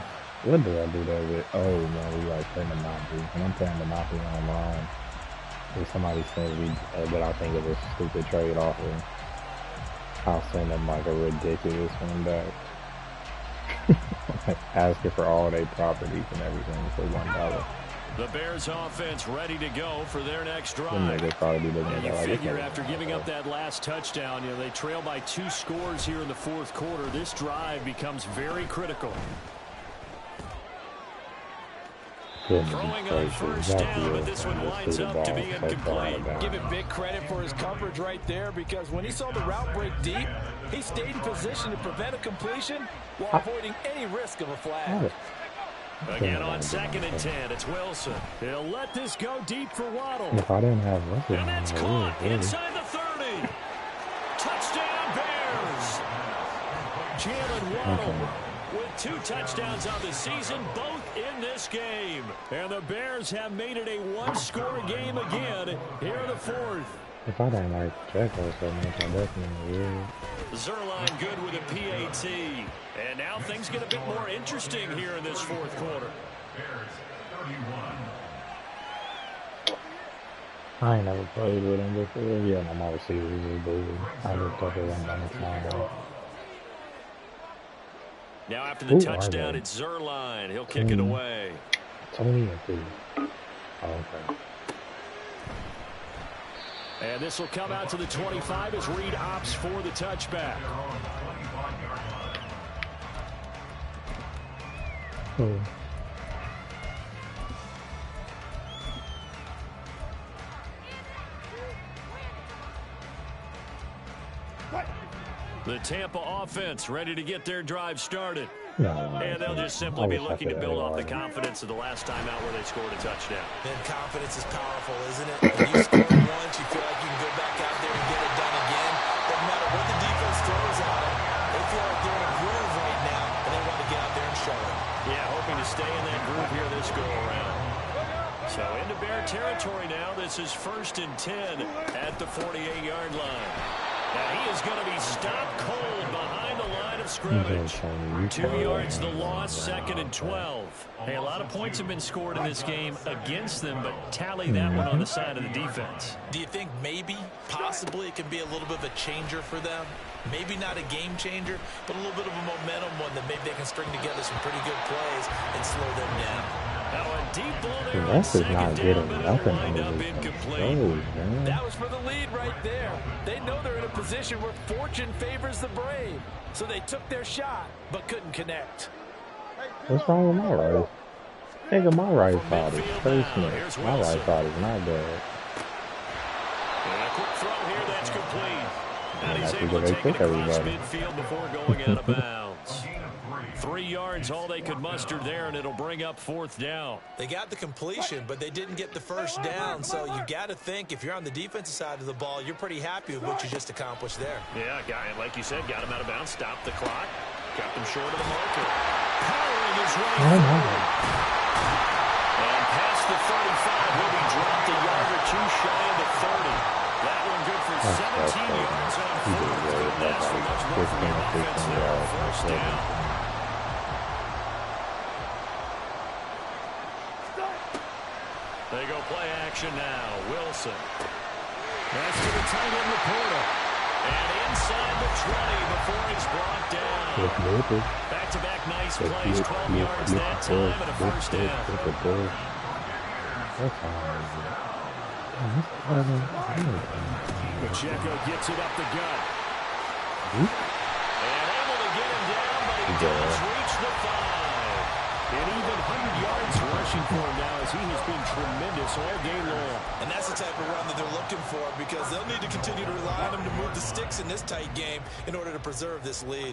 Speaker 2: What do I do that with? Oh, no, we like play Monopoly. When I'm playing Monopoly online, if somebody sends me what I think is a stupid trade offer, I'll send them like a ridiculous one back. Like asking for all their properties and everything for $1.
Speaker 3: The Bears offense ready to go for their next drive.
Speaker 2: And
Speaker 3: you figure after giving up that last touchdown, they trail by 2 scores here in the fourth quarter. This drive becomes very critical. Throwing on first down, but this one winds up to be incomplete.
Speaker 4: Give him big credit for his coverage right there, because when he saw the route break deep, he stayed in position to prevent a completion while avoiding any risk of a flag.
Speaker 3: Again on 2nd and 10, it's Wilson. He'll let this go deep for Waddle.
Speaker 2: If I didn't have Wilson,
Speaker 3: and that's caught inside the 30. Touchdown Bears. Jalen Waddle with 2 touchdowns on the season, both in this game. And the Bears have made it a 1-score game again here in the fourth.
Speaker 2: If I didn't like check or something, I definitely would.
Speaker 3: Zerline good with a PAT. And now things get a bit more interesting here in this fourth quarter.
Speaker 2: I ain't never played with him before. Yeah, my receiver was good. I looked up at him on the time.
Speaker 3: Now after the touchdown, it's Zerline. He'll kick it away.
Speaker 2: Tony and P. Oh, okay.
Speaker 3: And this will come out to the 25 as Reed opts for the touchback. The Tampa offense ready to get their drive started. And they'll just simply be looking to build off the confidence of the last time out where they scored a touchdown.
Speaker 4: And confidence is powerful, isn't it? When you score once, you feel like you can go back out there and get it done again. Doesn't matter what the defense throws at them. They feel like they're in a groove right now, and they want to get out there and show it.
Speaker 3: Yeah, hoping to stay in that groove here this go-around. So into Bear territory now. This is 1st and 10 at the 48-yard line. Now he is going to be stopped cold behind the line of scrimmage. 2 yards the loss, 2nd and 12. Hey, a lot of points have been scored in this game against them, but tally that one on the side of the defense.
Speaker 4: Do you think maybe, possibly, it can be a little bit of a changer for them? Maybe not a game changer, but a little bit of a momentum one that maybe they can string together some pretty good plays and slow them down.
Speaker 3: Now a deep ball there on 2nd down, but it'll wind up incomplete.
Speaker 4: That was for the lead right there. They know they're in a position where fortune favors the brave. So they took their shot, but couldn't connect.
Speaker 2: What's wrong with my right? Nigga, my right side is personal. My right side is not bad.
Speaker 3: And a quick throw here that's complete. And he's able to take it across midfield before going out of bounds. 3 yards, all they could muster there, and it'll bring up 4th down.
Speaker 4: They got the completion, but they didn't get the first down, so you got to think if you're on the defensive side of the ball, you're pretty happy with what you just accomplished there.
Speaker 3: Yeah, like you said, got him out of bounds, stopped the clock, kept him short of the marker. Powering his way forward. And past the 35, will be dropped a yard or 2 shy of the 30. That one good for 17 yards on 4th. That's for much more from the offense there on 1st down. They go play action now. Wilson. That's to the tight end Laporta. And inside the 20 before he's brought down. Back-to-back nice plays. 12 yards that time and a 1st down. Pacheco gets it up the gut. And able to get him down, but he does reach the 5. And even 100 yards rushing for him now as he has been tremendous all game long.
Speaker 4: And that's the type of run that they're looking for, because they'll need to continue to rely on him to move the sticks in this tight game in order to preserve this lead.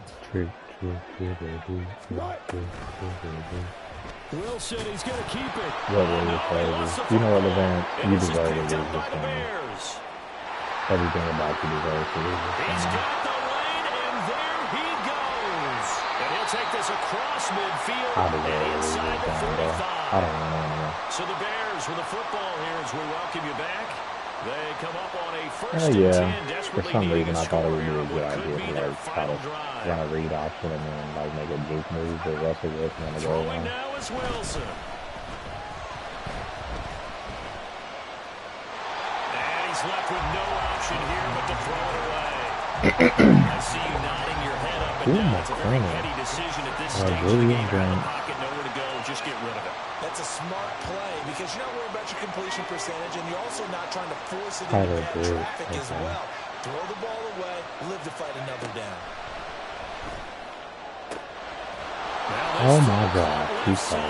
Speaker 3: Wilson, he's going to keep it.
Speaker 2: You know what, Levance? You deserve to lose this game. Everything about you deserves to lose this game.
Speaker 3: He's got the lane, and there he goes. take this across midfield
Speaker 2: and
Speaker 3: inside the 45.
Speaker 2: I don't know.
Speaker 3: So the Bears with the football here as we welcome you back. They come up on a first and 10.
Speaker 2: For some reason, I thought it would be a good idea to like try to run a read option and then like make a juke move to Russell Wilson on the goal line.
Speaker 3: Now is Wilson. And he's left with no option here but to throw it away. I see you nodding your head up and down. It's a very heady decision at this stage of the game. Out of the pocket, nowhere to go. Just get rid of it.
Speaker 4: That's a smart play because you're not worried about your completion percentage, and you're also not trying to force it into bad traffic as well. Throw the ball away, live to fight another down.
Speaker 2: Oh my God, he's sorry.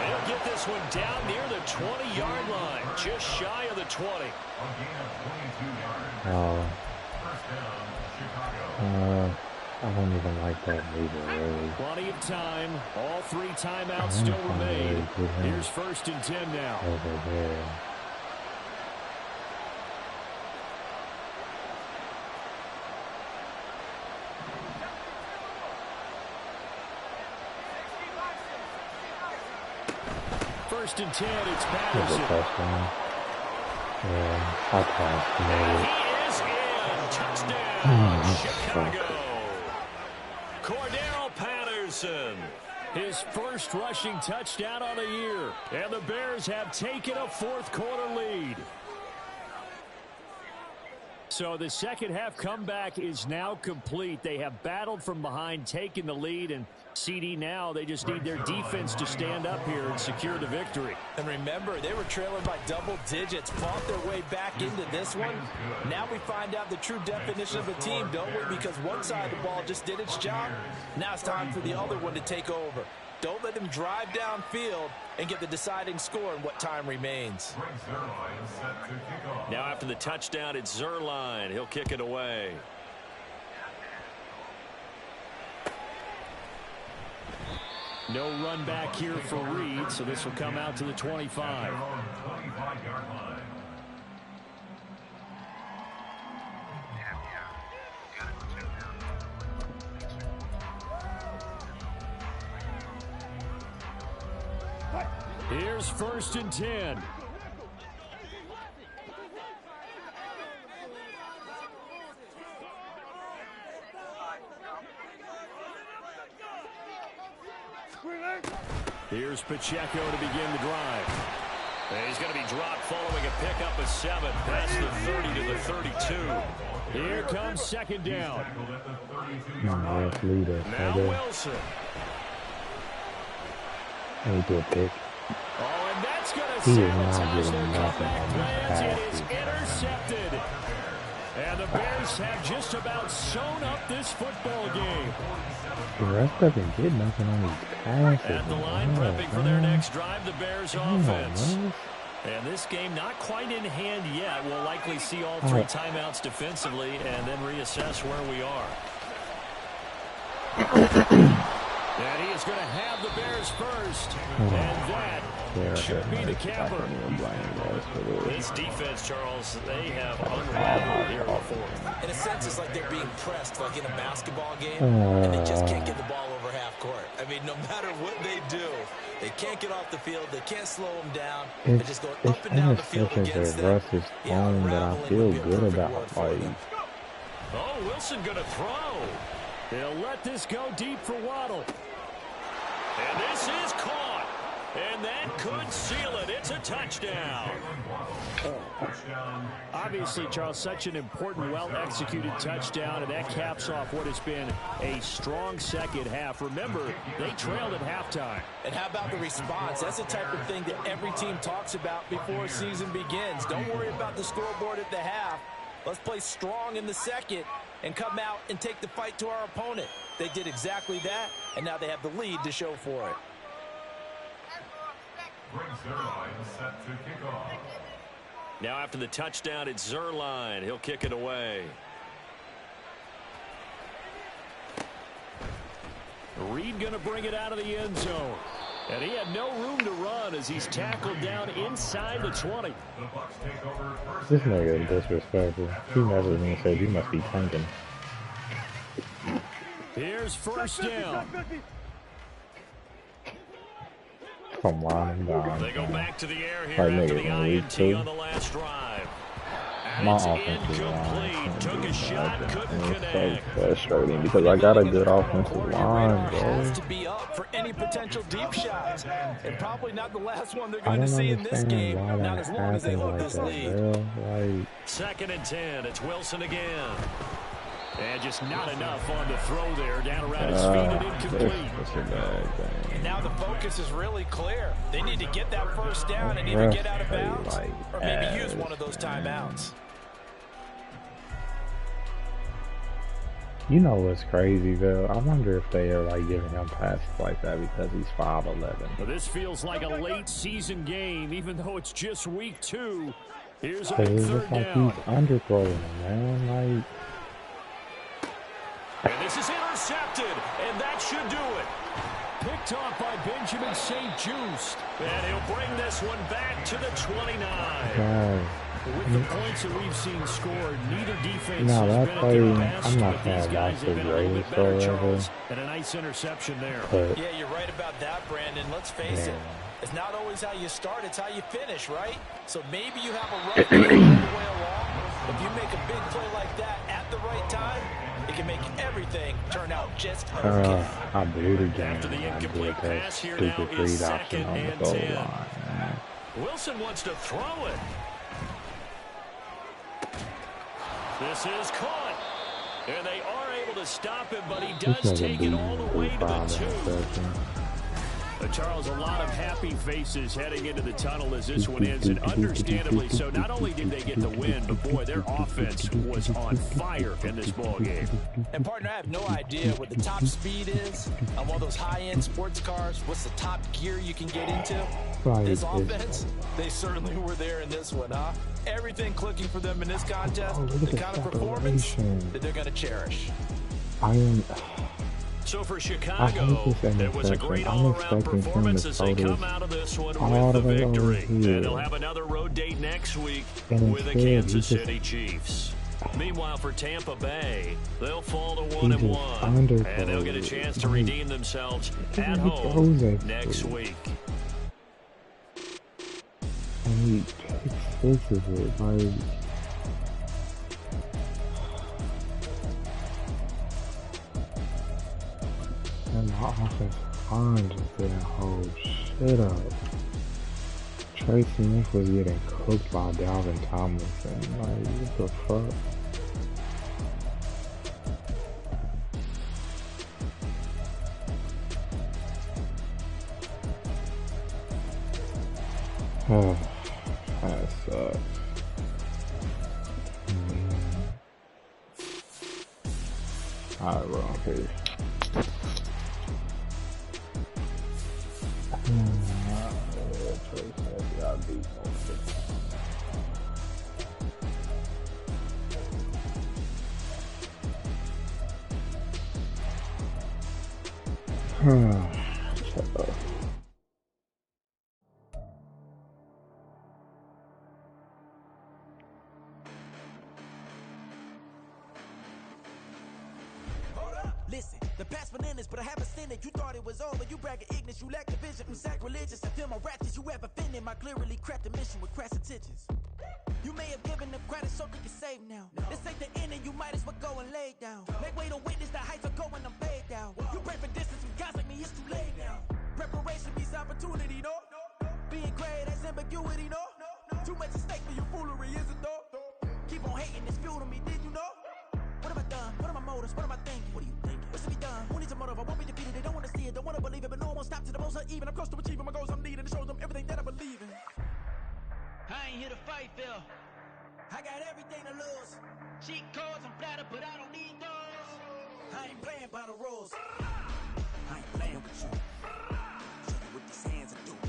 Speaker 3: They'll get this one down near the 20-yard line, just shy of the 20.
Speaker 2: I don't even like that either, really.
Speaker 3: Plenty of time. All 3 timeouts still remain. Here's first and 10 now.
Speaker 2: Over there.
Speaker 3: First and 10, it's Patterson.
Speaker 2: Yeah, I passed.
Speaker 3: He is in. Touchdown, Chicago. Cordero Patterson, his first rushing touchdown on the year. And the Bears have taken a fourth-quarter lead. So the second-half comeback is now complete. They have battled from behind, taken the lead, and CD now, they just need their defense to stand up here and secure the victory.
Speaker 4: And remember, they were trailing by double digits, fought their way back into this one. Now we find out the true definition of a team, don't we? Because one side of the ball just did its job. Now it's time for the other one to take over. Don't let them drive downfield and get the deciding score in what time remains.
Speaker 3: Now after the touchdown, it's Zuerlein. He'll kick it away. No run back here for Reed, so this will come out to the 25. Here's first and 10. Here's Pacheco to begin the drive. And he's going to be dropped following a pickup of 7 past the 30 to the 32. Here comes second down. Now Wilson.
Speaker 2: Pick.
Speaker 3: Oh, and that's going to sabotage their comeback plans. It is intercepted. And the Bears have just about sewn up this football game.
Speaker 2: The rest doesn't get nothing on these passes.
Speaker 3: At the line, prepping for their next drive, the Bears offense. And this game not quite in hand yet. We'll likely see all 3 timeouts defensively and then reassess where we are. And he is going to have the Bears first. And that should be the capper. This defense, Charles, they have unraveled here in the fourth.
Speaker 4: In a sense, it's like they're being pressed, like in a basketball game, and they just can't get the ball over half court. I mean, no matter what they do, they can't get off the field. They can't slow them down. They're just going up and down the field against them.
Speaker 2: Russ is phone that I feel good about.
Speaker 3: Oh, Wilson going to throw. They'll let this go deep for Waddle. And this is caught. And that could seal it. It's a touchdown. Obviously, Charles, such an important, well-executed touchdown, and that caps off what has been a strong second half. Remember, they trailed at halftime.
Speaker 4: And how about the response? That's the type of thing that every team talks about before a season begins. Don't worry about the scoreboard at the half. Let's play strong in the second and come out and take the fight to our opponent. They did exactly that, and now they have the lead to show for it.
Speaker 5: Set to kick off.
Speaker 3: Now after the touchdown, it's Zuerlein. He'll kick it away. Reed going to bring it out of the end zone. And he had no room to run as he's tackled down inside the 20.
Speaker 2: This nigga is disrespectful. He messaged me and said, you must be tanking.
Speaker 3: Here's first down.
Speaker 2: Come on, dog.
Speaker 3: They go back to the air here after the INT on the last drive. And
Speaker 2: My
Speaker 3: it's
Speaker 2: offensive line
Speaker 3: incomplete. Took a shot, couldn't connect.
Speaker 2: so frustrating because I got a good offensive line, bro.
Speaker 4: Has to be up for any potential deep shots, and probably not the last one they're
Speaker 2: I
Speaker 4: going to
Speaker 2: don't
Speaker 4: see in this
Speaker 2: understand
Speaker 4: game.
Speaker 2: why
Speaker 4: Not
Speaker 2: that
Speaker 4: as long as they
Speaker 2: happens
Speaker 4: love
Speaker 2: like
Speaker 4: this
Speaker 2: that,
Speaker 4: lead.
Speaker 2: bro. Like,
Speaker 3: 2nd and 10. It's Wilson again. And just not enough on the throw there. Down around his feet and incomplete.
Speaker 2: it's a bad thing.
Speaker 4: And now the focus is really clear. They need to get that first down and either get out of bounds or maybe use one of those timeouts.
Speaker 2: You know what's crazy, though? I wonder if they are like giving him passes like that because he's 5'11".
Speaker 3: Well, this feels like a late season game, even though it's just week 2. Here's a
Speaker 2: But
Speaker 3: big
Speaker 2: it's
Speaker 3: third
Speaker 2: just like
Speaker 3: down.
Speaker 2: he's underthrowing him, man.
Speaker 3: And this is intercepted, and that should do it. Picked off by Benjamin St. Just. And he'll bring this one back to the 29.
Speaker 2: God.
Speaker 3: With the points that we've seen scored, neither defense
Speaker 2: No,
Speaker 3: has
Speaker 2: that
Speaker 3: been
Speaker 2: play,
Speaker 3: at their best,
Speaker 2: I'm not
Speaker 3: but
Speaker 2: saying
Speaker 3: these guys
Speaker 2: that's
Speaker 3: have
Speaker 2: the
Speaker 3: been a little
Speaker 2: greatest
Speaker 3: bit better,
Speaker 2: throw ever.
Speaker 3: Charles, and a nice interception there.
Speaker 2: But,
Speaker 4: Yeah, you're right about that, Brandon. Let's face it. It's not always how you start, it's how you finish, right? So maybe you have a rough game all the way along. If you make a big play like that at the right time, it can make everything turn out just okay.
Speaker 2: I do the game.
Speaker 3: After the
Speaker 2: I
Speaker 3: incomplete
Speaker 2: did that
Speaker 3: pass here
Speaker 2: stupid
Speaker 3: now is
Speaker 2: read option
Speaker 3: 2nd
Speaker 2: on the
Speaker 3: and
Speaker 2: goal
Speaker 3: 10.
Speaker 2: line, man.
Speaker 3: Wilson wants to throw it. This is caught. And they are able to stop him, but he does take it all the way to the 2. Charles, a lot of happy faces heading into the tunnel as this one ends, and understandably so. Not only did they get the win, but boy, their offense was on fire in this ball game.
Speaker 4: And partner, I have no idea what the top speed is on one of those high-end sports cars. What's the top gear you can get into? This offense, they certainly were there in this one, huh? Everything clicking for them in this contest, the kind of performance that they're going to cherish.
Speaker 3: So for Chicago, it was a great all-around performance as they come out of this one with the victory. And they'll have another road date next week with the Kansas City Chiefs. Meanwhile, for Tampa Bay, they'll fall to 1-1, and they'll get a chance to redeem themselves at home next week.
Speaker 2: He fixes it, like... And my offensive line just didn't hold shit up. Trey Smith was getting cooked by Dalvin Tomlinson. Like, what the fuck? Oh, that sucks. Alright, we're on page.
Speaker 1: Listen, the past bananas, but I haven't seen it. You thought it was over. You bragging ignorance, you lack the vision. I'm sacrilegious. I feel my ratchets. You ever offended my clearly crafted mission with crass intentions. You may have given them credit so they can save now. This ain't the end, and you might as well go and lay down. Make way to witness the heights are going, I'm paid down. You pray for distance with guys like me, it's too late now. Preparation means opportunity, no? Being great, that's ambiguity, no? Too much at stake for your foolery, is it though? Keep on hating, it's fuel to me, did you know? What have I done? What are my motives? What am I thinking? What are you thinking? What's to be done? Who needs a motive? I won't be defeated. They don't want to see it, don't want to believe it, but no one won't stop to the most uneven. I'm close to achieving my goals I'm needing to show them everything that I believe in. I ain't here to fight, Phil. I got everything to lose. Cheat codes, I'm flattered, but I don't need those. I ain't playing by the rules. I ain't playing with you. Show you what these hands are doing.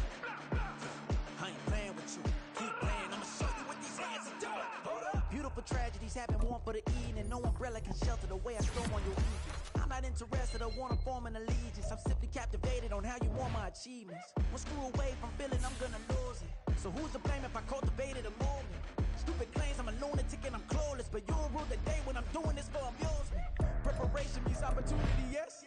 Speaker 1: I ain't playing with you. Keep playing, I'ma show you what these hands are doing. Hold up. Beautiful tragedies happen, one for the evening. No umbrella can shelter the way I storm on your evening. I'm not interested, I wanna form an allegiance. I'm simply captivated on how you want my achievements. One screw away from feeling I'm gonna lose it. So who's to blame if I cultivated a moment? Stupid claims I'm a lunatic and I'm clueless, but you'll rule the day when I'm doing this for amusement. Preparation means opportunity, yes.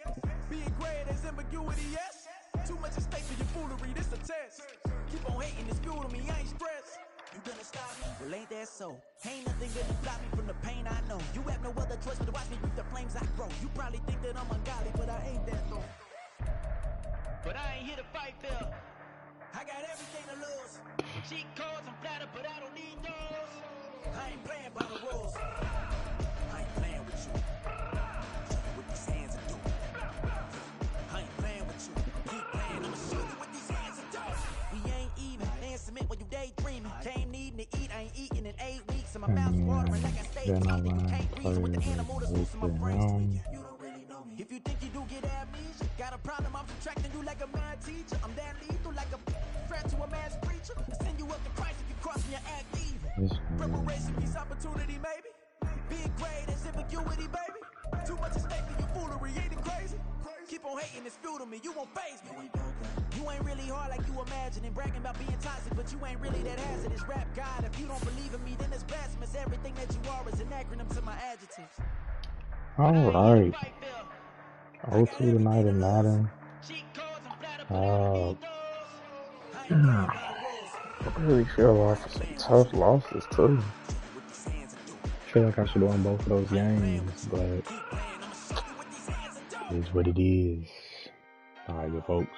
Speaker 1: Being great is ambiguity, yes. Too much at stake for your foolery, this a test. Keep on hating, it's fuel to me, I ain't stressed. You gonna stop me? Well, ain't that so? Ain't nothing gonna stop me from the pain I know. You have no other choice but to watch me reap the flames I grow. You probably think that I'm ungodly, but I ain't that though. But I ain't here to fight Bill. I got everything to lose. Cheat codes, I'm flattered, but I don't need those. I ain't playing by the rules. I ain't playing with you. Show you what these hands are doing. I ain't playing with you. Keep playing, I'ma show you what these hands are doing. We ain't even. Ain't submit when you daydreaming. Came needing to eat, I ain't eating in 8 weeks. And my mouth's watering like I stayed eating. You can't reason with the animal that's loose in my brain tweaking. You don't really know me. If you think you do get amnesia, got a problem, I'm subtracting you like a mad teacher. I'm that lethal like a threat to a mass preacher. I send you up to Christ if you cross me, you act evil. Preparation means opportunity, maybe. Being great is ambiguity, baby. Too much at stake for your foolery, ain't it crazy? Keep on hating, it's fuel to me, you won't faze me. You ain't really hard like you imagine and bragging about being toxic, but you ain't really that hazardous. Rap God, if you don't believe in me, then it's blasphemous. Everything that you are is an acronym to my adjectives.
Speaker 2: Alright. 0-2 tonight in Madden. I really feel like some tough losses too. I feel like I should have won both of those games, but it is what it is. Alright, good folks.